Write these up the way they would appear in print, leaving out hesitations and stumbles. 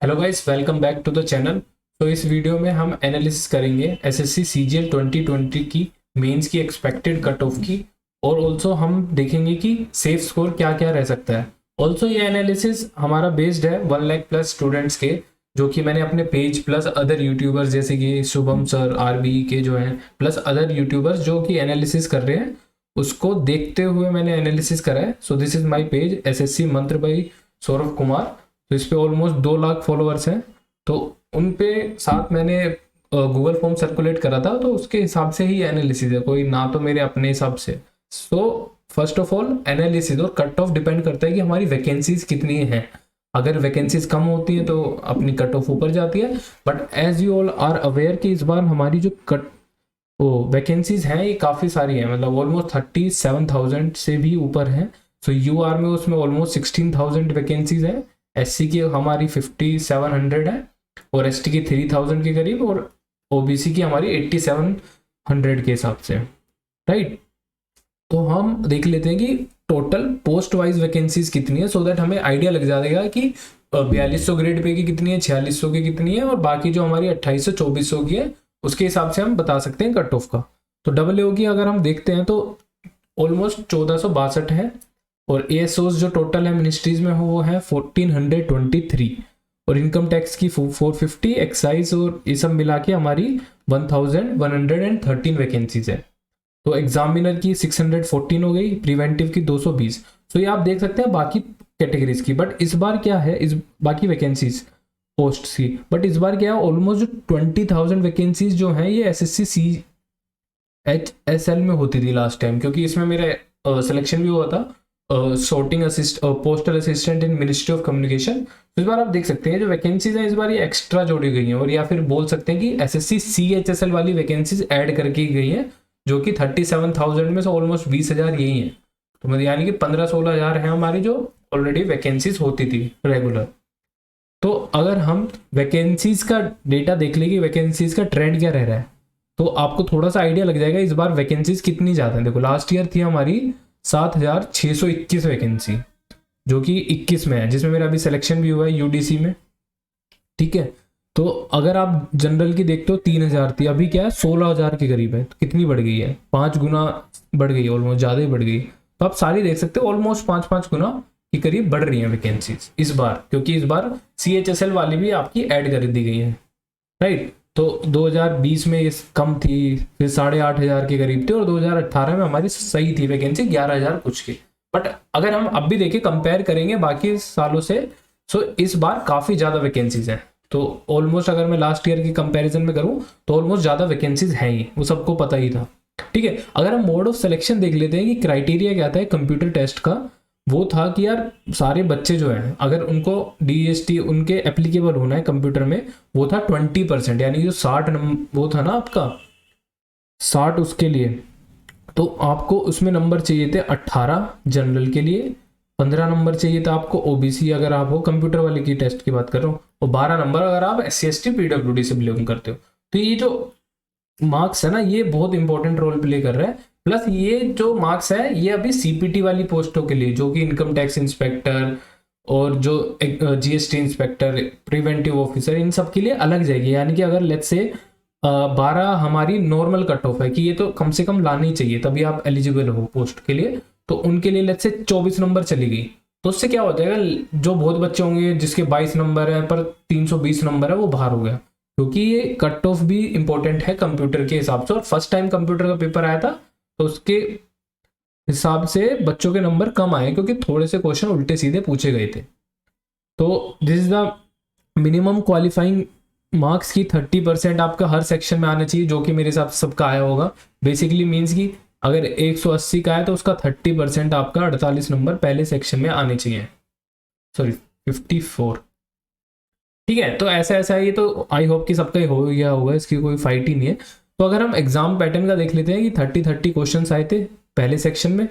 Hello guys, welcome back to the channel. तो इस video में हम एनालिसिस करेंगे एसएससी सीजीएल 2020 की मेंस की एक्सपेक्टेड कट ऑफ की, और ऑल्सो हम देखेंगे कि सेफ स्कोर क्या क्या रह सकता है। ऑल्सो ये एनालिसिस हमारा बेस्ड है 1 लाख प्लस स्टूडेंट्स के, जो कि मैंने अपने पेज प्लस अदर यूट्यूबर्स जैसे कि शुभम सर आरबी के जो हैं, प्लस अदर यूट्यूबर्स जो कि एनालिसिस कर रहे हैं, उसको देखते हुए मैंने एनालिसिस करा है। So this is my page SSC मंत्र बाई सौरभ कुमार। तो इस पे ऑलमोस्ट 2 लाख फॉलोअर्स हैं। तो उन पे साथ मैंने गूगल फॉर्म सर्कुलेट करा था, तो उसके हिसाब से ही एनालिसिस है, कोई ना तो मेरे अपने हिसाब से। So first of all analysis और कट ऑफ डिपेंड करता है कि हमारी वैकेंसीज कितनी हैं। अगर वैकेंसीज कम होती है तो अपनी कट ऑफ ऊपर जाती है, but as you all are aware कि इस बार हमारी जो वैकेंसीज हैं ये काफ़ी सारी हैं, मतलब ऑलमोस्ट 37,000 से भी ऊपर हैं। सो यू आर में उसमें ऑलमोस्ट 16,000 वैकेंसीज हैं, एससी की हमारी 5700 है और एसटी की 3000 के करीब, और ओबीसी की हमारी 8700 के हिसाब से, राइट। तो हम देख लेते हैं कि टोटल पोस्ट वाइज वैकेंसीज कितनी है, सो दैट हमें आइडिया लग जाएगा कि 4200 ग्रेड पे की कितनी है, 4600 की कितनी है, और बाकी जो हमारी 2800 2400 की है उसके हिसाब से हम बता सकते हैं कट ऑफ का। तो डब्ल्यू की अगर हम देखते हैं तो ऑलमोस्ट 1462 है, और एएसओस जो टोटल है मिनिस्ट्रीज में वो है 1423, और इनकम टैक्स की 450, एक्साइज और ये सब मिला के हमारी 1113 वैकेंसीज है। तो एग्जामिनर की 614 हो गई, प्रिवेंटिव की 220। तो ये आप देख सकते हैं बाकी कैटेगरीज की। बट इस बार क्या है, इस बाकी वैकेंसीज पोस्ट की, बट इस बार क्या है, ऑलमोस्ट 20,000 वैकेंसीज जो है ये एसएससी CHSL में होती थी लास्ट टाइम, क्योंकि इसमें मेरा सिलेक्शन भी हुआ था sorting postal assistant in ministry of communication. तो इस बार आप देख सकते हैं जो वैकेंसीज हैं इस बार ये एक्स्ट्रा जोड़ी गई हैं, और या फिर बोल सकते हैं कि एसएससी CHSL वाली वैकेंसीज ऐड करके गई हैं, जो कि 37,000 में से ऑलमोस्ट 20,000 यही है। तो मतलब यानी कि 15-16 हज़ार है हमारी जो ऑलरेडी वैकेंसीज होती थी रेगुलर। तो अगर हम वैकेंसीज का डेटा देख लेंगे, वैकेंसीज का ट्रेंड क्या रह रहा है, तो आपको थोड़ा सा आइडिया लग जाएगा इस बार वैकेंसीज कितनी ज़्यादा है। देखो लास्ट ईयर थी हमारी 7,621 वैकेंसी, जो कि 21 में है, जिसमें मेरा अभी सिलेक्शन भी हुआ है यूडीसी में, ठीक है। तो अगर आप जनरल की देखते हो 3,000 थी, अभी क्या है 16,000 के करीब है। तो कितनी बढ़ गई है, 5 गुना बढ़ गई है, ऑलमोस्ट ज़्यादा ही बढ़ गई। तो आप सारी देख सकते हो ऑलमोस्ट 5-5 गुना के करीब बढ़ रही हैं वैकेंसीज इस बार, क्योंकि इस बार CHSL वाली भी आपकी ऐड कर दी गई है, राइट। तो 2020 में ये कम थी, फिर 8,500 के करीब थी, और 2018 में हमारी सही थी वैकेंसी 11,000 कुछ की। बट अगर हम अब भी देखें, कंपेयर करेंगे बाकी सालों से, सो इस बार काफ़ी ज़्यादा वैकेंसीज हैं। तो ऑलमोस्ट अगर मैं लास्ट ईयर की कंपैरिजन में करूं तो ऑलमोस्ट ज़्यादा वैकेंसीज हैं ही, वो सबको पता ही था, ठीक है। अगर हम मोड ऑफ सिलेक्शन देख लेते हैं कि क्राइटेरिया क्या था कंप्यूटर टेस्ट का, वो था कि यार सारे बच्चे जो हैं अगर उनको DST उनके एप्लीकेबल होना है कंप्यूटर में, वो था 20%, यानी जो 60 नंबर वो था ना आपका 60, उसके लिए तो आपको उसमें नंबर चाहिए थे 18 जनरल के लिए, 15 नंबर चाहिए था आपको OBC अगर आप हो, कंप्यूटर वाले की टेस्ट की बात कर रहा हूँ, और 12 नंबर अगर आप SC/ST PWD से बिलोंग करते हो। तो ये जो मार्क्स है ना, ये बहुत इंपॉर्टेंट रोल प्ले कर रहा है। प्लस ये जो मार्क्स है ये अभी CPT वाली पोस्टों के लिए, जो कि इनकम टैक्स इंस्पेक्टर और जो GST इंस्पेक्टर, प्रिवेंटिव ऑफिसर, इन सब के लिए अलग जाएगी। यानी कि अगर लेट्स से 12 हमारी नॉर्मल कट ऑफ है कि ये तो कम से कम लानी चाहिए तभी आप एलिजिबल हो पोस्ट के लिए, तो उनके लिए लेट्स से 24 नंबर चली गई, तो उससे क्या हो जाएगा, जो बहुत बच्चे होंगे जिसके 22 नंबर है पर 320 नंबर है, वो बाहर हो गया, क्योंकि ये कट ऑफ भी इंपॉर्टेंट है कंप्यूटर के हिसाब से। और फर्स्ट टाइम कंप्यूटर का पेपर आया था तो उसके हिसाब से बच्चों के नंबर कम आए, क्योंकि थोड़े से क्वेश्चन उल्टे सीधे पूछे गए थे। तो this is the minimum qualifying marks की 30% आपका हर सेक्शन में आना चाहिए, जो कि मेरे हिसाब से सबका आया होगा। बेसिकली मीन्स कि अगर 180 का है तो उसका 30% आपका 48 नंबर पहले सेक्शन में आने चाहिए, सॉरी 54, ठीक है। तो ऐसा ऐसा है, ये तो आई होप कि सबका ही हो गया होगा, इसकी कोई फाइट ही नहीं है। तो अगर हम एग्जाम पैटर्न का देख लेते हैं कि 30 क्वेश्चन आए थे पहले सेक्शन में,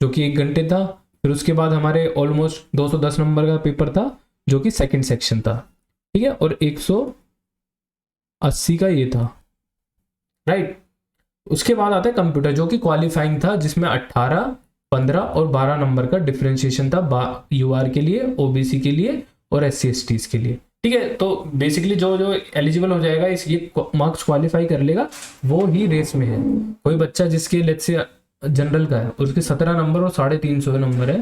जो कि 1 घंटे था। फिर उसके बाद हमारे ऑलमोस्ट 210 नंबर का पेपर था, जो कि सेकंड सेक्शन था, ठीक है, और 180 का ये था, राइट। उसके बाद आता है कंप्यूटर, जो कि क्वालिफाइंग था, जिसमें 18, 15 और 12 नंबर का डिफरेंशिएशन था UR के लिए, OBC के लिए और SC/ST के लिए। ठीक है। तो बेसिकली जो जो एलिजिबल हो जाएगा इस ये मार्क्स क्वालिफाई कर लेगा वो ही रेस में है। कोई बच्चा जिसके लेट्स से जनरल का है उसके 17 नंबर और 350 नंबर है,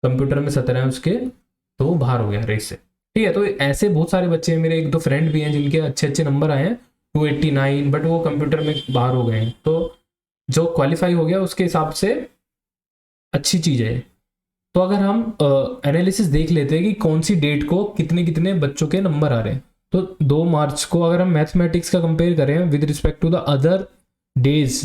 कंप्यूटर में 17 है उसके, तो वो बाहर हो गया रेस से। ठीक है। तो ऐसे बहुत सारे बच्चे हैं, मेरे एक दो फ्रेंड भी हैं जिनके अच्छे अच्छे नंबर आए हैं 289, बट वो कंप्यूटर में बाहर हो गए हैं। तो जो क्वालिफाई हो गया उसके हिसाब से अच्छी चीज़ है। तो अगर हम एनालिसिस देख लेते हैं कि कौन सी डेट को कितने कितने बच्चों के नंबर आ रहे हैं, तो 2 मार्च को अगर हम मैथमेटिक्स का कंपेयर करें with respect to the other days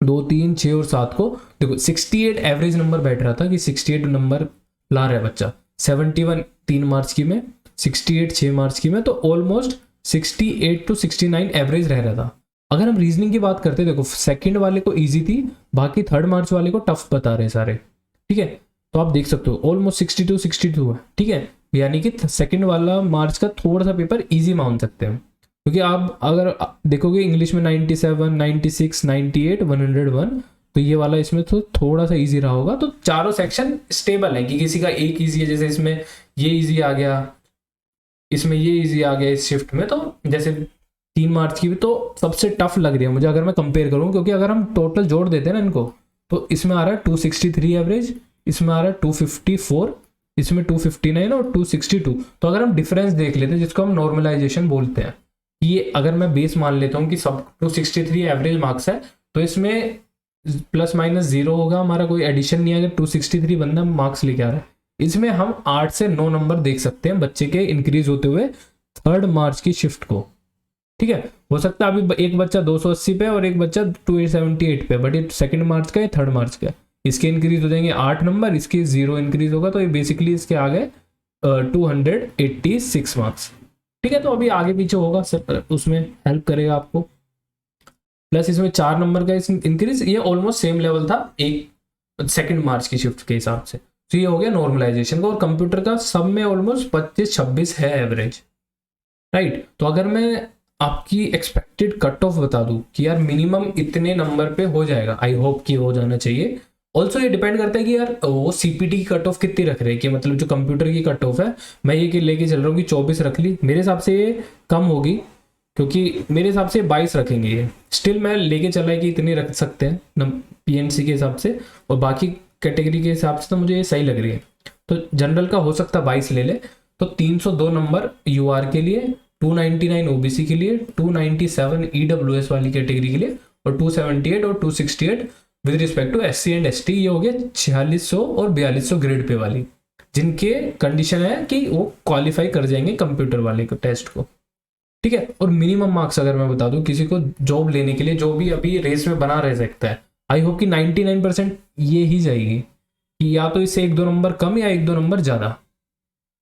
2, 3, 6 और 7 को, देखो 68 एवरेज नंबर बैठ रहा था कि 68 नंबर ला रहा है बच्चा। 71 3 मार्च की में, 68 6 मार्च की में, तो ऑलमोस्ट 68 to 69 एवरेज रह रहा था। अगर हम रीजनिंग की बात करते, देखो सेकंड वाले को इजी थी, बाकी 3 मार्च वाले को टफ बता रहे सारे। ठीक है। तो आप देख सकते हो ऑलमोस्ट 62 62 है। ठीक है। यानी कि सेकंड वाला मार्च का थोड़ा सा पेपर इजी मान सकते हैं, क्योंकि आप अगर देखोगे इंग्लिश में 97 96 98 101, तो ये वाला इसमें तो थोड़ा सा इजी रहा होगा। तो चारों सेक्शन स्टेबल है कि किसी का एक इजी है, जैसे इसमें ये इजी आ गया, इसमें ये इजी आ गया इस शिफ्ट में। तो जैसे 3 मार्च की भी तो सबसे टफ लग रही है मुझे अगर मैं कंपेयर करूँ, क्योंकि अगर हम टोटल जोड़ देते हैं ना इनको, तो इसमें आ रहा है 263 एवरेज, इसमें आ रहा है 254, इसमें 259 और 262। तो अगर हम डिफरेंस देख लेते हैं जिसको हम नॉर्मलाइजेशन बोलते हैं, ये अगर मैं बेस मान लेता हूँ कि सब 263 एवरेज मार्क्स है, तो इसमें प्लस माइनस 0 होगा, हमारा कोई एडिशन नहीं है अगर 263 बंदा मार्क्स लेके आ रहा है। इसमें हम 8 से 9 नंबर देख सकते हैं बच्चे के इंक्रीज होते हुए 3 मार्च की शिफ्ट को। ठीक है। हो सकता है अभी एक बच्चा 280 पे और एक बच्चा 278 पे, बट ये 2 मार्च का है 3 मार्च का है, इसके इंक्रीज हो जाएंगे 8 नंबर, इसके 0 इंक्रीज होगा, तो ये बेसिकली इसके आ गए 286 मार्क्स। ठीक है। तो अभी आगे पीछे होगा सर, उसमें हेल्प करेगा आपको। प्लस इसमें 4 नंबर का इंक्रीज, ये ऑलमोस्ट सेम लेवल था एक 2 मार्च की शिफ्ट के हिसाब से। तो ये हो गया नॉर्मलाइजेशन का। और कंप्यूटर का सब में ऑलमोस्ट 25-26 है एवरेज, राइट। तो अगर मैं आपकी एक्सपेक्टेड कट ऑफ बता दूं कि यार मिनिमम इतने नंबर पे हो जाएगा, आई होप कि हो जाना चाहिए। ऑल्सो ये डिपेंड करता है कि यार वो सीपीटी की कट ऑफ कितनी रख रहे हैं, कि मतलब जो कंप्यूटर की कट ऑफ है, मैं ये लेके चल रहा हूँ कि 24 रख ली, मेरे हिसाब से ये कम होगी, क्योंकि मेरे हिसाब से 22 रखेंगे ये। स्टिल मैं लेके चला है कि इतनी रख सकते हैं पीएनसी के हिसाब से, और बाकी कैटेगरी के हिसाब से तो मुझे ये सही लग रही है। तो जनरल का हो सकता है 22 ले ले, तो 302 नंबर यूआर के लिए, 299 ओबीसी के लिए, 297 ईडब्ल्यूएस वाली कैटेगरी के लिए, और 278 और 268 with respect to SC and ST. ये हो गया 4600 और 4200 ग्रेड पे वाली, जिनके कंडीशन है कि वो क्वालिफाई कर जाएंगे कंप्यूटर वाले को टेस्ट को। ठीक है। और मिनिमम मार्क्स अगर मैं बता दूं किसी को जॉब लेने के लिए, जो भी अभी रेस में बना रह सकता है, आई होप कि 99% ये ही जाएगी कि या तो इससे 1-2 नंबर कम या 1-2 नंबर ज़्यादा।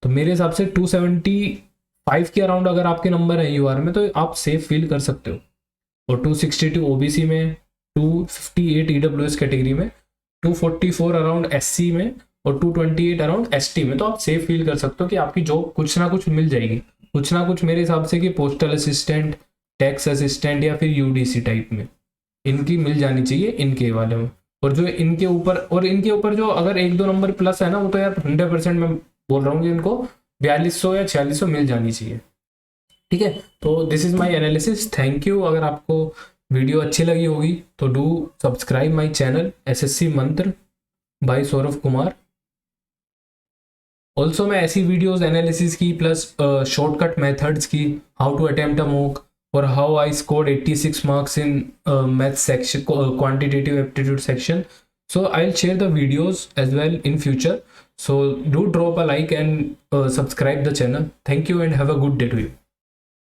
तो मेरे हिसाब से 275 के अराउंड अगर आपके नंबर है यूआर में, तो आप सेफ फील कर सकते हो। और 262 ओबीसी में, 258 ईडब्ल्यूएस कैटेगरी में, 244 अराउंड एससी में, और 228 अराउंड एसटी में, तो आप सेफ फील कर सकते हो कि आपकी जॉब कुछ ना कुछ मिल जाएगी। कुछ ना कुछ मेरे हिसाब से कि पोस्टल असिस्टेंट, टैक्स असिस्टेंट या फिर यूडीसी टाइप में इनकी मिल जानी चाहिए इनके वाले में। और जो इनके ऊपर जो अगर 1-2 नंबर प्लस है ना, वो तो यार 100% मैं बोल रहा हूँ कि इनको 4200 या 4600 मिल जानी चाहिए। ठीक है। तो this is my analysis, thank you. अगर आपको वीडियो अच्छी लगी होगी तो do subscribe my channel SSC Mantra by Saurabh Kumar. Also मैं ऐसी वीडियोस एनालिसिस की प्लस शॉर्टकट मेथड्स की, how to attempt a mock, और how I scored 86 marks in math section, quantitative aptitude section. So I'll share the videos as well in future. So do drop a like and subscribe the channel. Thank you and have a good day to you.